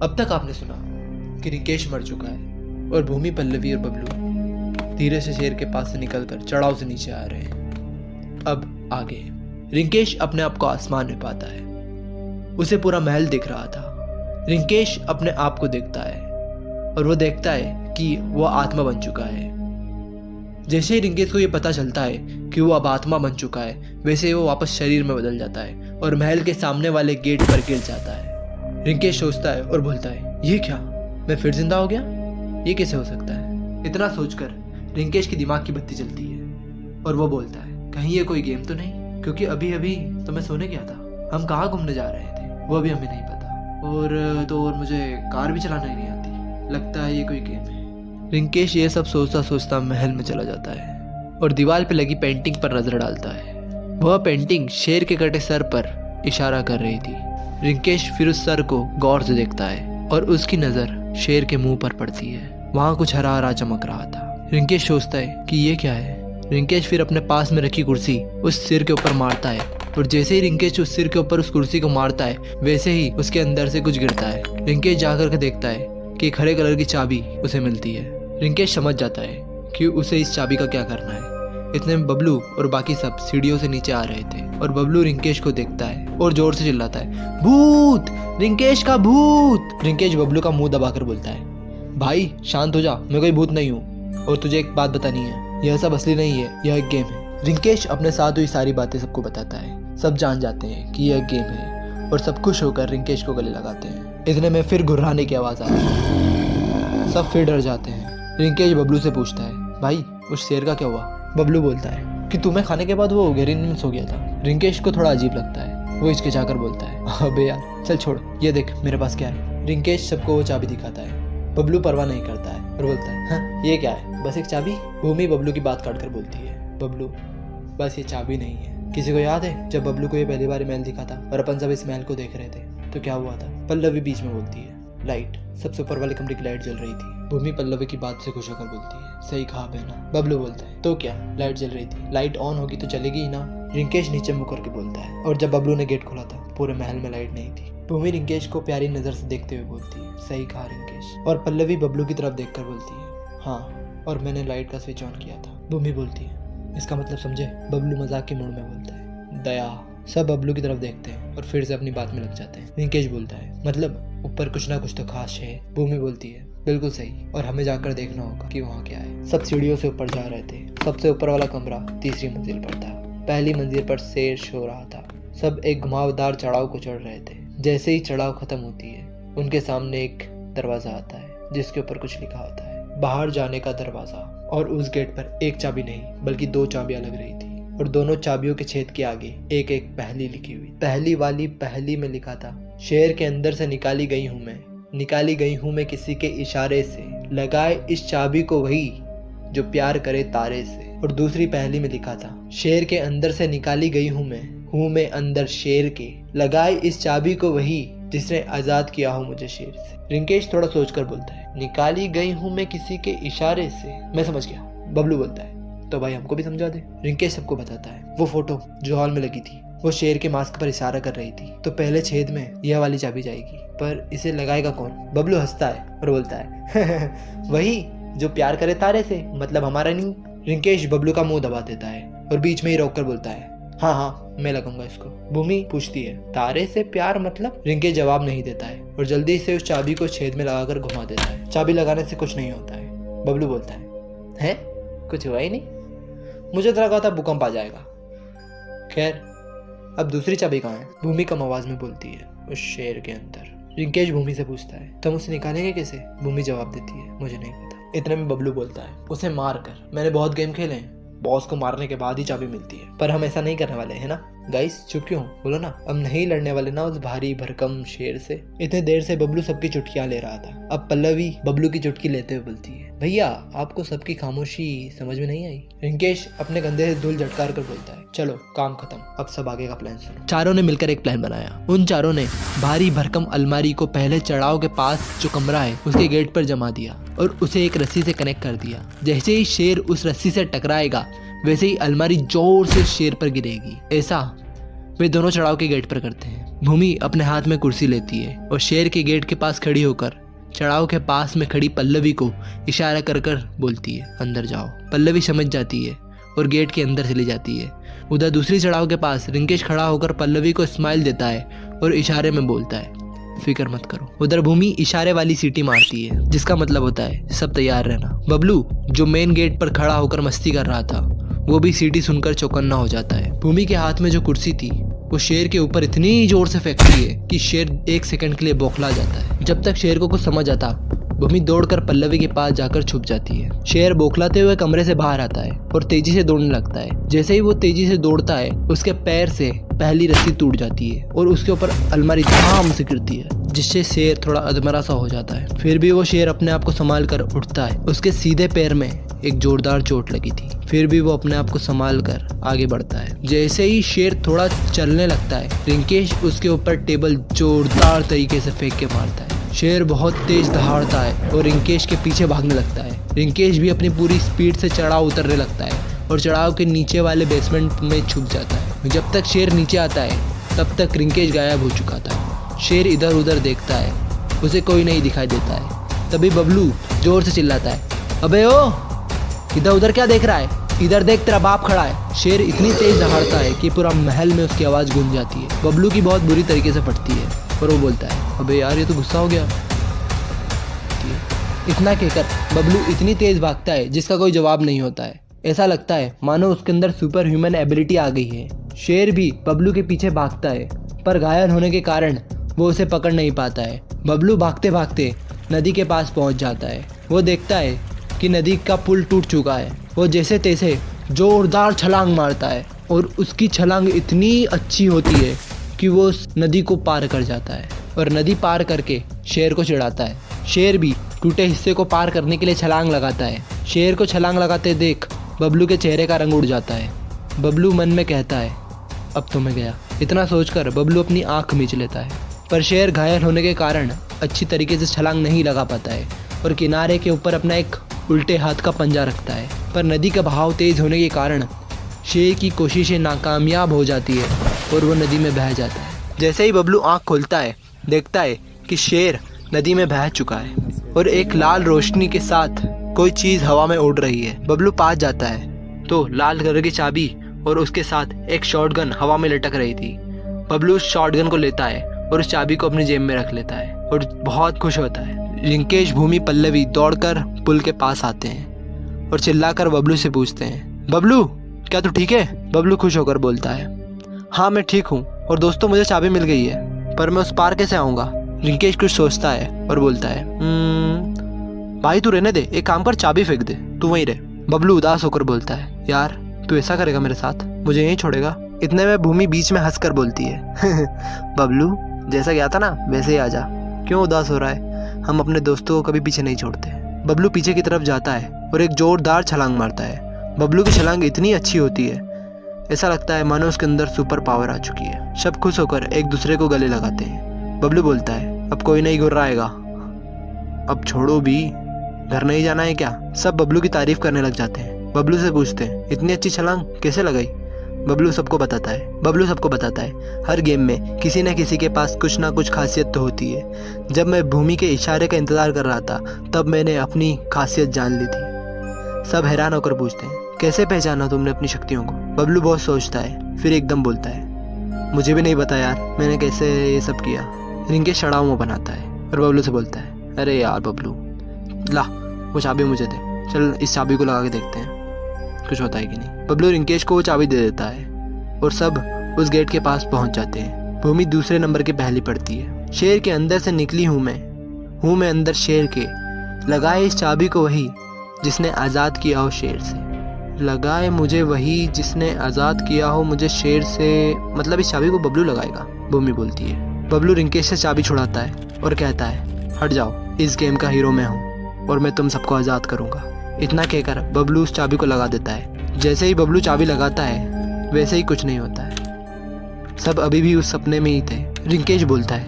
अब तक आपने सुना कि रिंकेश मर चुका है और भूमि, पल्लवी और बबलू धीरे से शेर के पास से निकलकर चढ़ाव से नीचे आ रहे हैं। अब आगे रिंकेश अपने आप को आसमान में पाता है। उसे पूरा महल दिख रहा था। रिंकेश अपने आप को देखता है और वो देखता है कि वो आत्मा बन चुका है। जैसे ही रिंकेश को ये पता चलता है कि वो अब आत्मा बन चुका है, वैसे ही वो वापस शरीर में बदल जाता है और महल के सामने वाले गेट पर गिर जाता है। रिंकेश सोचता है और बोलता है, ये क्या, मैं फिर जिंदा हो गया? ये कैसे हो सकता है? इतना सोचकर रिंकेश की दिमाग की बत्ती जलती है और वो बोलता है, कहीं ये कोई गेम तो नहीं? क्योंकि अभी अभी तो मैं सोने गया था। हम कहाँ घूमने जा रहे थे वो भी हमें नहीं पता, और मुझे कार भी चलाना ही नहीं आती। लगता है ये कोई गेम है। रिंकेश ये सब सोचता सोचता महल में चला जाता है और दीवार पे लगी पेंटिंग पर नजर डालता है। वह पेंटिंग शेर के कटे सर पर इशारा कर रही थी। रिंकेश फिर उस सर को गौर से देखता है और उसकी नजर शेर के मुंह पर पड़ती है। वहाँ कुछ हरा हरा चमक रहा था। रिंकेश सोचता है कि ये क्या है। रिंकेश फिर अपने पास में रखी कुर्सी उस सिर के ऊपर मारता है और जैसे ही रिंकेश उस सिर के ऊपर उस कुर्सी को मारता है, वैसे ही उसके अंदर से कुछ गिरता है। रिंकेश जाकर के देखता है कि एक हरे कलर की चाबी उसे मिलती है। रिंकेश समझ जाता है कि उसे इस चाबी का क्या करना है। इतने में बबलू और बाकी सब सीढ़ियों से नीचे आ रहे थे और बबलू रिंकेश को देखता है और जोर से चिल्लाता है, भूत, रिंकेश का भूत। रिंकेश बबलू का मुंह दबाकर बोलता है, भाई शांत हो जा, मैं कोई भूत नहीं हूँ और तुझे एक बात बतानी है, यह सब असली नहीं है, यह एक गेम है। रिंकेश अपने साथ हुई सारी बातें सबको बताता है। सब जान जाते हैं कि यह गेम है और सब खुश होकर रिंकेश को गले लगाते हैं। इतने में फिर घुर्राने की आवाज़ आती है। सब फिर डर जाते हैं। रिंकेश बबलू से पूछता है, भाई उस शेर का क्या हुआ? बबलू बोलता है कि तुम्हें खाने के बाद वो गहरी नींद में सो गया था। रिंकेश को थोड़ा अजीब लगता है। वो हिचकिचाकर बोलता है, अबे यार चल छोड़, ये देख मेरे पास क्या है। रिंकेश सबको वो चाबी दिखाता है। बबलू परवाह नहीं करता है और बोलता है, हाँ ये क्या है, बस एक चाबी? भूमि बबलू की बात काट कर बोलती है, बबलू बस ये चाबी नहीं है। किसी को याद है जब बबलू को ये पहली बार महल दिखा था और अपन सब इस महल को देख रहे थे तो क्या हुआ था? पल्लवी बीच में बोलती है, लाइट, सबसे ऊपर वाले कमरे की लाइट जल रही थी। भूमि पल्लवी की बात से खुश होकर बोलती है, सही कहा बहना। बबलू बोलता है, तो क्या, लाइट जल रही थी, लाइट ऑन होगी तो चलेगी ही ना। रिंकेश नीचे मुँह करके बोलता है, और जब बबलू ने गेट खोला था पूरे महल में लाइट नहीं थी। भूमि रिंकेश को प्यारी नजर से देखते हुए बोलती है, सही कहा रिंकेश। और पल्लवी बबलू की तरफ देखकर बोलती है, हाँ, और मैंने लाइट का स्विच ऑन किया था। भूमि बोलती है, इसका मतलब समझे? बबलू मजाक के मूड में बोलता है, दया। सब बबलू की तरफ देखते हैं और फिर से अपनी बात में लग जाते हैं। रिंकेश बोलता है, मतलब ऊपर कुछ ना कुछ तो खास है। भूमि बोलती है, बिल्कुल सही, और हमें जाकर देखना होगा कि वहाँ क्या है। सब सीढ़ियों से ऊपर जा रहे थे। सबसे ऊपर वाला कमरा तीसरी मंजिल पर था। पहली मंजिल पर शेर सो रहा था। सब एक घुमावदार चढ़ाव को चढ़ रहे थे। जैसे ही चढ़ाव खत्म होती है, उनके सामने एक दरवाजा आता है जिसके ऊपर कुछ लिखा होता है, बाहर जाने का दरवाजा। और उस गेट पर एक चाबी नहीं बल्कि दो चाबियां लग रही थी और दोनों चाबियों के छेद के आगे एक एक पहेली लिखी हुई। पहली वाली पहेली में लिखा था, शेर के अंदर से निकाली गई हूँ मैं, निकाली गई हूँ मैं किसी के इशारे से, लगाए इस चाबी को वही जो प्यार करे तारे से। और दूसरी पहेली में लिखा था, शेर के अंदर से निकाली गई हूँ मैं अंदर शेर के, लगाए इस चाबी को वही जिसने आजाद किया हो मुझे शेर से। रिंकेश थोड़ा सोचकर बोलता है, निकाली गई हूँ मैं किसी के इशारे से। मैं समझ गया। बबलू बोलता है, तो भाई हमको भी समझा दे। रिंकेश सबको बताता है, वो फोटो जो हॉल में लगी थी वो शेर के मास्क पर इशारा कर रही थी, तो पहले छेद में यह वाली चाबी जाएगी, पर इसे लगाएगा कौन? बबलू हंसता है और बोलता है वही जो प्यार करे तारे से, मतलब हमारा नहीं। रिंकेश बबलू का मुंह दबा देता है और बीच में ही रोक कर बोलता है, हाँ हाँ मैं लगाऊंगा इसको। भूमि पूछती है, तारे से प्यार मतलब? रिंकेश जवाब नहीं देता है और जल्दी से उस चाबी को छेद में लगाकर घुमा देता है। चाबी लगाने से कुछ नहीं होता है। बबलू बोलता है कुछ हुआ ही नहीं, मुझे तो लगा था भूकंप आ जाएगा। खैर अब दूसरी चाबी कहाँ है? भूमि कम आवाज में बोलती है, उस शेर के अंदर। रिंकेश भूमि से पूछता है, तुम उसे निकालेंगे कैसे? भूमि जवाब देती है, मुझे नहीं पता। इतने में बबलू बोलता है, उसे मार कर। मैंने बहुत गेम खेले हैं, बॉस को मारने के बाद ही चाबी मिलती है, पर हम ऐसा नहीं करने वाले है ना। गाइस चुप क्यों? बोलो ना, अब नहीं लड़ने वाले ना उस भारी भरकम शेर से। इतने देर से बबलू सबकी चुटकियां ले रहा था। अब पल्लवी बबलू की चुटकी लेते हुए बोलती है, भैया आपको सबकी खामोशी समझ में नहीं आई? रिंकेश अपने कंधे से धूल झटकार कर बोलता है, चलो काम खत्म, अब सब आगे का प्लान सुनो। चारों ने मिलकर एक प्लान बनाया। उन चारों ने भारी भरकम अलमारी को पहले चढ़ाव के पास जो कमरा है उसके गेट पर जमा दिया और उसे एक रस्सी से कनेक्ट कर दिया। जैसे ही शेर उस रस्सी से टकराएगा वैसे ही अलमारी जोर से शेर पर गिरेगी। ऐसा वे दोनों चढ़ाव के गेट पर करते हैं। भूमि अपने हाथ में कुर्सी लेती है और शेर के गेट के पास खड़ी होकर चढ़ाव के पास में खड़ी पल्लवी को इशारा कर कर बोलती है, अंदर जाओ। पल्लवी समझ जाती है और गेट के अंदर चली जाती है। उधर दूसरी चढ़ाव के पास रिंकेश खड़ा होकर पल्लवी को स्माइल देता है और इशारे में बोलता है, फिक्र मत करो। उधर भूमि इशारे वाली सीटी मारती है, जिसका मतलब होता है सब तैयार रहना। बबलू जो मेन गेट पर खड़ा होकर मस्ती कर रहा था, वो भी सीटी सुनकर चौकन्ना हो जाता है। भूमि के हाथ में जो कुर्सी थी वो शेर के ऊपर इतनी जोर से फेंकती है कि शेर 1 सेकंड के लिए बौखला जाता है। जब तक शेर को कुछ समझ आता, भूमि दौड़कर पल्लवी के पास जाकर छुप जाती है। शेर बौखलाते हुए कमरे से बाहर आता है और तेजी से दौड़ने लगता है। जैसे ही वो तेजी से दौड़ता है, उसके पैर से पहली रस्सी टूट जाती है और उसके ऊपर अलमारी धाम से गिरती है, जिससे शेर थोड़ा अधमरा सा हो जाता है। फिर भी वो शेर अपने आप को संभाल कर उठता है। उसके सीधे पैर में एक जोरदार चोट लगी थी, फिर भी वो अपने आप को संभाल कर आगे बढ़ता है। जैसे ही शेर थोड़ा चलने लगता है, रिंकेश उसके ऊपर टेबल जोरदार तरीके से फेंक के मारता है। शेर बहुत तेज दहाड़ता है और रिंकेश के पीछे भागने लगता है। रिंकेश भी अपनी पूरी स्पीड से चढ़ाव उतरने लगता है और चढ़ाव के नीचे वाले बेसमेंट में छुप जाता है। जब तक शेर नीचे आता है, तब तक रिंकेश गायब हो चुका था। शेर इधर उधर देखता है, उसे कोई नहीं दिखाई देता है। तभी बबलू जोर से चिल्लाता है, अबे ओ, इधर उधर क्या देख रहा है? इधर देख, तेरा बाप खड़ा है। शेर इतनी तेज दहाड़ता है कि पूरा महल में उसकी आवाज़ गूंज जाती है। बबलू की बहुत बुरी तरीके से फटती है और वो बोलता है, अबे यार ये तो गुस्सा हो गया। इतना कहकर बबलू इतनी तेज भागता है जिसका कोई जवाब नहीं होता है। ऐसा लगता है मानो उसके अंदर सुपर ह्यूमन एबिलिटी आ गई है। शेर भी बबलू के पीछे भागता है, पर घायल होने के कारण वो उसे पकड़ नहीं पाता है। बबलू भागते भागते नदी के पास पहुंच जाता है। वो देखता है कि नदी का पुल टूट चुका है। वो जैसे तैसे जोरदार छलांग मारता है और उसकी छलांग इतनी अच्छी होती है कि वो उस नदी को पार कर जाता है और नदी पार करके शेर को चिढ़ाता है। शेर भी टूटे हिस्से को पार करने के लिए छलांग लगाता है। शेर को छलांग लगाते देख बबलू के चेहरे का रंग उड़ जाता है। बबलू मन में कहता है, अब तो मैं गया। इतना सोचकर बबलू अपनी आंख मीच लेता है, पर शेर घायल होने के कारण अच्छी तरीके से छलांग नहीं लगा पाता है और किनारे के ऊपर अपना एक उल्टे हाथ का पंजा रखता है। पर नदी का बहाव तेज होने के कारण शेर की कोशिशें नाकामयाब हो जाती है और वो नदी में बह जाता है। जैसे ही बबलू आंख खोलता है, देखता है कि शेर नदी में बह चुका है और एक लाल रोशनी के साथ कोई चीज़ हवा में उड़ रही है। बबलू पास जाता है तो लाल कलर की चाबी और उसके साथ एक शॉटगन हवा में लटक रही थी। बबलू उस शॉटगन को लेता है और उस चाबी को अपनी जेब में रख लेता है और बहुत खुश होता है। रिंकेश, भूमि, पल्लवी दौड़कर पुल के पास आते हैं और चिल्लाकर बबलू से पूछते हैं, बबलू क्या तू ठीक है? बबलू खुश होकर बोलता है, हाँ मैं ठीक हूँ और दोस्तों मुझे चाबी मिल गई है, पर मैं उस पार कैसे आऊँगा? रिंकेश कुछ सोचता है और बोलता है, भाई तू रहने दे, एक काम कर, चाबी फेंक दे, तू वहीं रह। बबलू उदास होकर बोलता है, यार तू ऐसा करेगा मेरे साथ? मुझे यहीं छोड़ेगा? इतने में भूमि बीच में हंसकर बोलती है, बबलू जैसा गया था ना वैसे ही आजा, क्यों उदास हो रहा है? हम अपने दोस्तों को कभी पीछे नहीं छोड़ते। बबलू पीछे की तरफ जाता है और एक जोरदार छलांग मारता है। बबलू की छलांग इतनी अच्छी होती है, ऐसा लगता है मानो उसके अंदर सुपर पावर आ चुकी है। सब खुश होकर एक दूसरे को गले लगाते हैं। बबलू बोलता है, अब कोई नहीं घुर रहा आएगा, अब छोड़ो भी, घर नहीं जाना है क्या? सब बबलू की तारीफ करने लग जाते हैं। बबलू से पूछते हैं, इतनी अच्छी छलांग कैसे लगाई? बबलू सबको बताता है, हर गेम में किसी न किसी के पास कुछ ना कुछ खासियत तो होती है। जब मैं भूमि के इशारे का इंतजार कर रहा था, तब मैंने अपनी खासियत जान ली थी। सब हैरान होकर पूछते हैं, कैसे पहचाना तुमने अपनी शक्तियों को? बबलू बहुत सोचता है, फिर एकदम बोलता है, मुझे भी नहीं पता यार, मैंने कैसे ये सब किया। रिंकेश चढ़ाव मुँह बनाता है और बबलू से बोलता है, अरे यार बबलू, ला वो चाबी मुझे दे, चल इस चाबी को लगा के देखते हैं कुछ होता है कि नहीं। बबलू रिंकेश को वो चाबी दे देता है और सब उस गेट के पास पहुंच जाते हैं। भूमि दूसरे नंबर की पहली पड़ती है। शेर के अंदर से निकली हूँ मैं अंदर शेर के, लगाए इस चाबी को वही जिसने आज़ाद किया हो शेर से, लगाए मुझे वही जिसने आज़ाद किया हो मुझे शेर से, मतलब इस चाबी को बबलू लगाएगा, भूमि बोलती है। बबलू रिंकेश से चाबी छुड़ाता है और कहता है, हट जाओ, इस गेम का हीरो मैं हूँ और मैं तुम सबको आज़ाद करूँगा। इतना कहकर बबलू उस चाबी को लगा देता है। जैसे ही बबलू चाबी लगाता है वैसे ही कुछ नहीं होता है। सब अभी भी उस सपने में ही थे। रिंकेश बोलता है,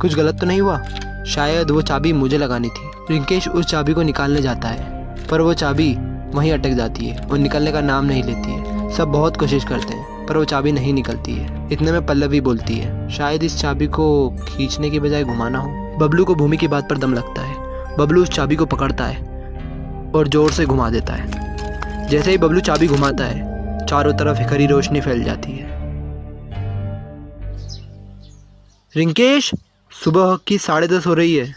कुछ गलत तो नहीं हुआ? शायद वो चाबी मुझे लगानी थी। रिंकेश उस चाबी को निकालने जाता है, पर वो चाबी वहीं अटक जाती है और निकलने का नाम नहीं लेती है। सब बहुत कोशिश करते हैं पर वो चाबी नहीं निकलती है। इतने में पल्लवी बोलती है, शायद इस चाबी को खींचने की बजाय घुमाना हो। बबलू को भूमि की बात पर दम लगता है। बबलू उस चाबी को पकड़ता है और जोर से घुमा देता है। जैसे ही बबलू चाबी घुमाता है, चारों तरफ एक हरी रोशनी फैल जाती है। रिंकेश, सुबह की 10:30 हो रही है,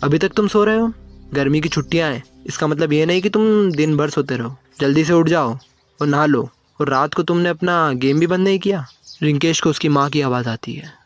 अभी तक तुम सो रहे हो? गर्मी की छुट्टियां हैं, इसका मतलब ये नहीं कि तुम दिन भर सोते रहो। जल्दी से उठ जाओ और नहा लो। और रात को तुमने अपना गेम भी बंद नहीं किया? रिंकेश को उसकी माँ की आवाज़ आती है।